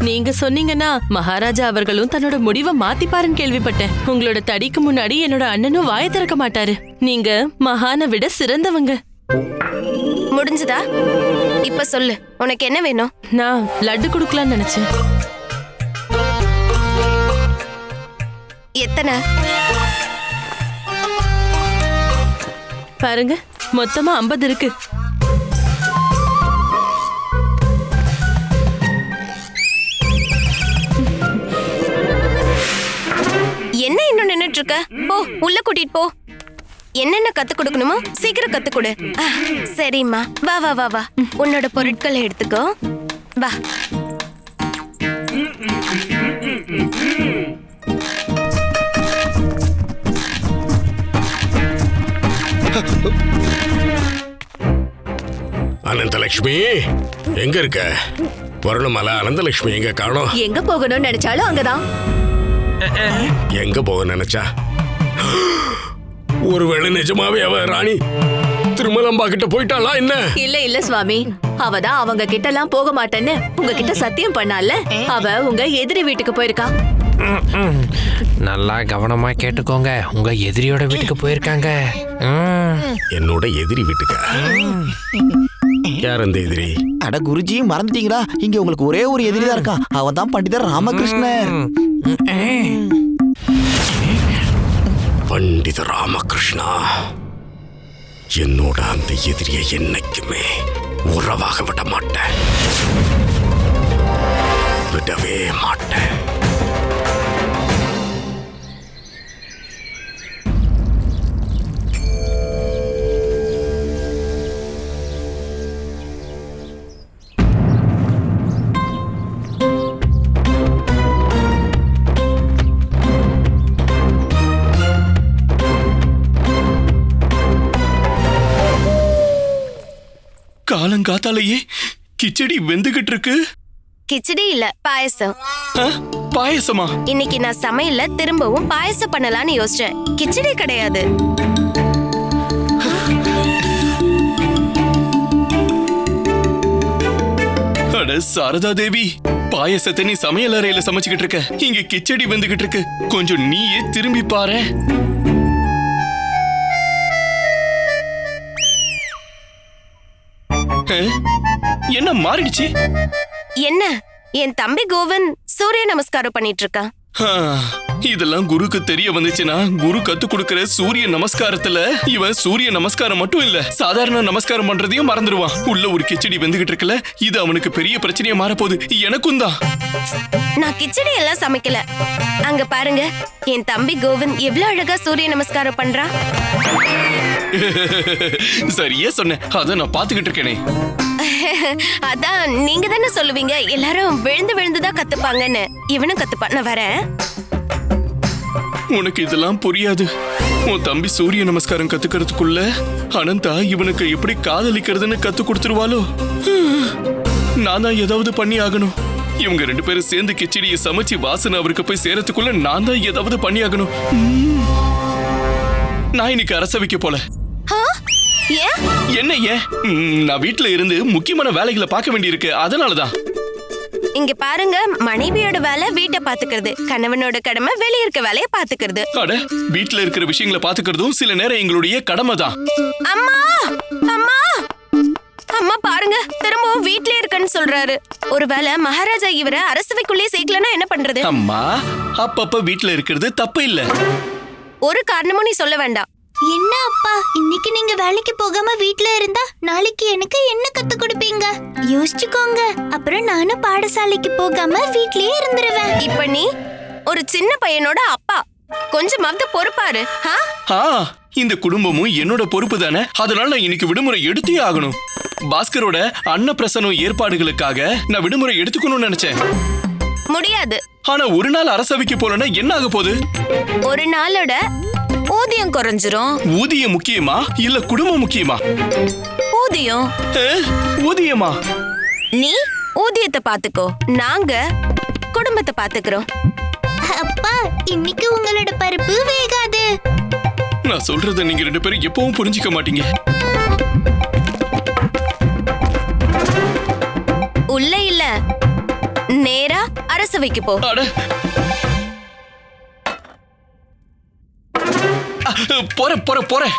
நீங்க சொன்னீங்கன்னா மகாராஜா அவர்களும் தன்னோட முடிவை மாத்திப்பாருன்னு கேள்விப்பட்டேன். உங்களோட தடிக்கு முன்னாடி என்னோட அண்ணனும் வாய திறக்க மாட்டாரு. நீங்க மகானை விட சிறந்தவங்க. முடிஞ்சதா? இப்ப சொல்லு, உனக்கு என்ன வேணும்? நான் லட்டு கொடுக்கலாம்னு நினைச்சேன். எத்தனை? பாருங்க, மொத்தமா 50 இருக்கு. என்ன இன்னும் நின்னுட்டு இருக்க? போ, உள்ள கூட்டிட்டு போ. என்னென்ன கத்து கொடுக்கணுமோ சீக்கிரம் கத்து கொடு. சரிம்மா, வா வா வா வா, உன்னோட பொருட்களை எடுத்துக்கோ. வா. அனந்தலட்சுமி எங்க இருக்க? வரணுமல, அனந்தலட்சுமி எங்க காணோம்? எங்க போகணும்னு நினைச்சாலும் அங்கதான். எங்க போக நினைச்சா? ஒருவேளை நிஜமாவே அவ ராணி திருமலம்பா கிட்ட போயிட்டாளா என்ன? இல்ல சுவாமி, அவதான் அவங்க கிட்ட எல்லாம் போக மாட்டேன்னு உங்ககிட்ட சத்தியம் பண்ணால. அவ உங்க எதிரி வீட்டுக்கு போயிருக்கா. நல்லா கவனமா கேட்டுக்கோங்க. உங்க எதிரியோட வீட்டுக்கு போயிருக்காங்க. என்னோட எதிரி வீட்டுக்கா? யார் அந்த எதிரி? அட குருஜி, மறந்துட்டீங்களா? இங்க உங்களுக்கு ஒரே ஒரு எதிரி தான் இருக்கான். அவன் தான் பண்டிதர் ராமகிருஷ்ணர். பண்டித ராமகிருஷ்ணா, என்னோட அந்த எதிரியை என்னைக்குமே உறவாக விட மாட்டேன், விடவே மாட்டேன். காலங்காத்தாலேயே கிச்சடி வெந்துகிட்டு இருக்கு. கிச்சடி இல்ல, பாயசம். பாயசமா? இன்னைக்கு நான் சமையல்ல திரும்பவும் பாயசம் பண்ணலாம்னு யோசிச்சேன். கிச்சடி கிடையாது. அட சாரதா தேவி, பாயசத்தை நீ சமையல் அறையில சமைச்சுக்கிட்டு இருக்க, இங்க கிச்சடி வெந்துகிட்டு இருக்கு. கொஞ்சம் நீயே திரும்பி பாரு. என்ன மாறிடுச்சு? என்ன, என் தம்பி கோவிந்த் சூரிய நமஸ்காரம் பண்ணிட்டு இருக்கான். இதெல்லாம் குருக்கு தெரிய வந்துச்சுன்னா குரு கத்து கொடுக்கிற சூரிய நமஸ்காரத்துல இவன் சூரிய நமஸ்காரம் மட்டும் இல்ல, சாதாரண நமஸ்காரம் பண்றதையும் மறந்துடுவான். உள்ள ஒரு கிச்சடி வெந்துகிட்டு இருக்குல்ல, இது அவனுக்கு பெரிய பிரச்சனையா மாறப்போகுது. எனக்கும் தான். நான் கிச்சடி எல்லாம் சமைக்கல. அங்க பாருங்க, என் தம்பி கோவிந்த் எவ்வளவு அழகா சூரிய நமஸ்காரம் பண்றான். சரியா சொன்ன, அத நான் பாத்துக்கிட்டு இருக்கேனே. அதான் நீங்க தானே சொல்லுவீங்க எல்லாரும் விழுந்து விழுந்துதான் கத்துப்பாங்கன்னு. இவனும் கத்துப்பான். நான் வரேன். உனக்கு இதெல்லாம் புரியாது. உன் தம்பி சூரிய நமஸ்காரம் கத்துக்கிறதுக்குள்ள அனந்தா இவனுக்கு எப்படி காதலிக்கிறதுன்னு கத்து கொடுத்துருவாளோ. நான் தான் ஏதாவது பண்ணி ஆகணும். இவங்க 2 பேரும் சேர்ந்து கிச்சடியை சமைச்சு வாசனை அவருக்கு போய் சேரத்துக்குள்ள நான் தான் ஏதாவது பண்ணி ஆகணும். நான் இன்னைக்கு அரசவைக்கு போல. என்ன ஏன்? நான் வீட்டுல இருந்து முக்கியமான வேலைகளை பார்க்க வேண்டியிருக்கு, அதனாலதான். இங்க பாருங்க, மனைவியோட வேலை வீட்டை பாத்துக்கிறது, கணவனோட கடமை வெளிய இருக்க வேலையை பாத்துக்கிறது. அட, வீட்டுல இருக்கிற விஷயங்களை பாத்துக்கிறதும் சில நேரம் எங்களுடைய கடமை தான். அம்மா அம்மா அம்மா பாருங்க, திரும்பவும் வீட்லயே இருக்கன்னு சொல்றாரு. ஒருவேளை மகாராஜா இவரை அரசவைக்குள்ளே சேர்க்கலன்னா என்ன பண்றது? அம்மா, அப்பப்ப வீட்டுல இருக்கிறது தப்பு இல்ல. ஒரு காரணமும் நீ சொல்ல வேண்டாம். என்ன அப்பா, இன்னைக்கு நீங்க வேலைக்கு போகாம வீட்ல இருந்தா நாளைக்கு எனக்கு என்ன கத்து கொடுப்பீங்க? யோசிச்சுக்கோங்க. அப்புறம் நானும் பாடசாலைக்கு போகாம வீட்லயே இருந்துருவேன். இப்ப நீ ஒரு சின்ன பையனோட அப்பா, கொஞ்சமாவது பொறுப்பாரு. இந்த குடும்பமும் என்னோட பொறுப்பு தானே, அதனால நான் இன்னைக்கு விடுமுறை எடுத்தே ஆகணும். பாஸ்கரோட அன்னப்பிரசனம் ஏற்பாடுகளுக்காக நான் விடுமுறை எடுத்துக்கணும்னு நினைச்சேன். முடியாது. ஆனா ஒரு நாள் அரசவைக்கு போலன்னா என்ன ஆக போகுது? ஒரு நாளோட ஊதியம் குறைஞ்சிரும். ஊதியம் முக்கியமா இல்ல குடும்பம் முக்கியமா? ஊதியம். ஊதியமா? நீ ஊதியத்தை பாத்துக்கோ, நாங்க குடும்பத்தை பாத்துக்கிறோம். அப்பா, இன்னைக்கு உங்களோட பருப்பு வேகாது. நான் சொல்றத நீங்க 2 பேரும் எப்பவும் புரிஞ்சுக்க மாட்டீங்க. உள்ள இல்ல, நேரா அரசவைக்கு போ. போறேன்.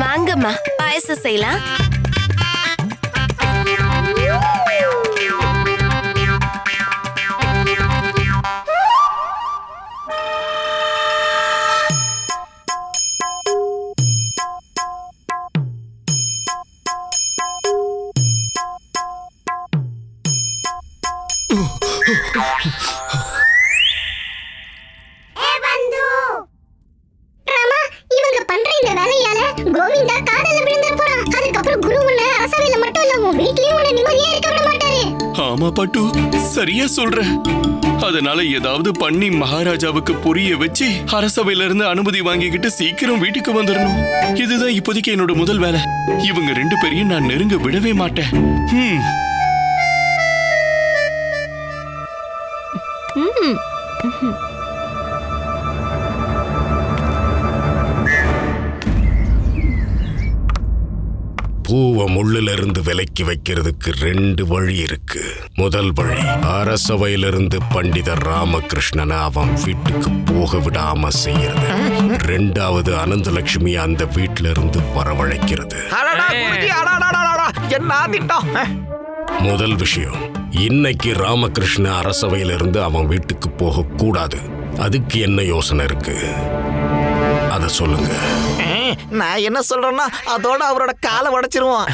வாங்கம்மா, பாயசம் செய்யலாம். கோவிந்தா காதல்ல விழுந்துற போறான். அதுக்கப்புறம் குரு உன்னை அரசவையில மட்டும் இல்ல உன் வீட்லயும் உன்னை நிம்மதியா இருக்க விட மாட்டாரு. ஆமா பட்டு, சரியா சொல்ற. அதனால ஏதாவது பண்ணி மகாராஜாவுக்கு புரிய வச்சு அரசவையில இருந்து அனுமதி வாங்கிக்கிட்டு சீக்கிரம் வீட்டுக்கு வந்துடணும். இதுதான் இப்போதைக்கு என்னோட முதல் வேலை. இவங்க 2 பேரையும் நான் நெருங்க விடவே மாட்டேன். பூவை முள்ளுல இருந்து விலக்கி வைக்கிறதுக்கு 2 வழி இருக்கு. முதல் வழி, அரசவையிலிருந்து பண்டிதர் ராமகிருஷ்ணனை அவன் வீட்டுக்கு போக விடாம செய்யறது. 2வது, அனந்தலட்சுமி அந்த வீட்டுல இருந்து வரவழைக்கிறது. முதல் விஷயம், இன்னைக்கு ராமகிருஷ்ண அரசவையிலிருந்து அவன் வீட்டுக்கு போக கூடாது. அதுக்கு என்ன யோசனை இருக்கு அத சொல்லுங்க. நான் என்ன சொல்றேன்னா அதோட அவரோட காலை உடைச்சிருவோம்.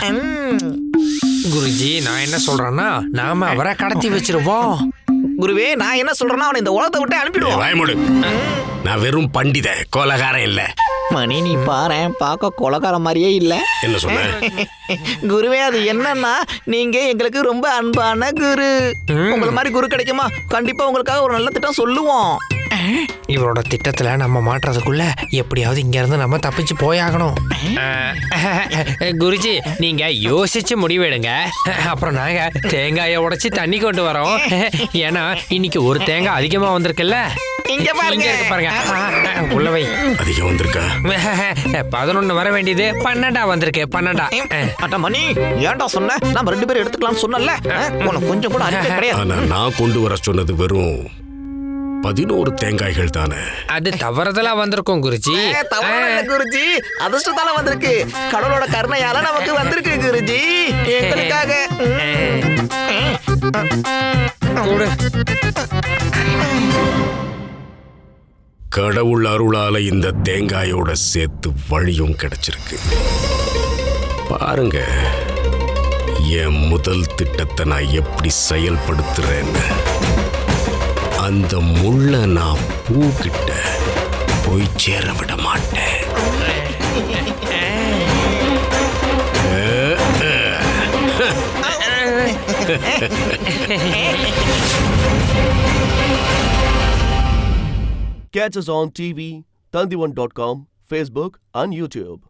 குருஜி நான் என்ன சொல்றேன்னா நாம அவரை கடத்தி வச்சிருவோம். குருவே நான் என்ன சொல்றேன்னா அவனை இந்த உலகத்தை விட்டு அனுப்பிடுவோம். பயமுடு, நான் வெறும் பண்டித கொலகாரன் இல்ல. மணி நீ பாரு, பார்க்க கொலகார மாதிரியே இல்ல. என்ன சொன்ன? குருவே அது என்னன்னா நீங்க எங்களுக்கு ரொம்ப அன்பான குரு. உங்களை மாதிரி குரு கிடைக்குமா? கண்டிப்பா உங்களுக்காக ஒரு நல்ல திட்டம் சொல்லுவோம். இவரோட திட்டத்துல நம்ம மாட்டுறதுக்குள்ள எப்படியாவது இங்க இருந்து நம்ம தப்பிச்சு போயாகணும். குருஜி நீங்க யோசிச்சு முடிவெடுங்க. அப்புறம் நாங்க தேங்காயை உடைச்சு தண்ணி கொண்டு வரோம். ஏன்னா இன்னைக்கு ஒரு தேங்காய் அதிகமா வந்திருக்குல்ல. இங்க பாருங்க பாருங்க உள்ளவை அதிகம் வந்திருக்கா. 11 வர வேண்டியது 12 வந்திருக்கு. 12 அட்ட மணி ஏன்டா சொன்ன? நம்ம 2 பேரும் எடுத்துக்கலாம்னு சொன்னல. உனக்கு கொஞ்சம் கூட அறிவு கிடையாது. ஆனா நான் கொண்டு வர சொன்னது வெறும் 11 தேங்காய்கள் தானே. அது தவறுதலா வந்திருக்கும் குருஜி. குருஜி அதிர்ஷ்டத்தால வந்திருக்கு. கடவுளோட கருணையால நமக்கு வந்திருக்கு குருஜி. எங்களுக்காக கடவுள் அருளால இந்த தேங்காயோட சேர்த்து வழியும் கிடைச்சிருக்கு. பாருங்க என் முதல் திட்டத்தை நான் எப்படி செயல்படுத்துறேன்னு. அந்த முள்ள நான் பூக்கிட்ட போய் சேர விட மாட்டேன். Catch us on TV, Tandivan.com, Facebook and YouTube.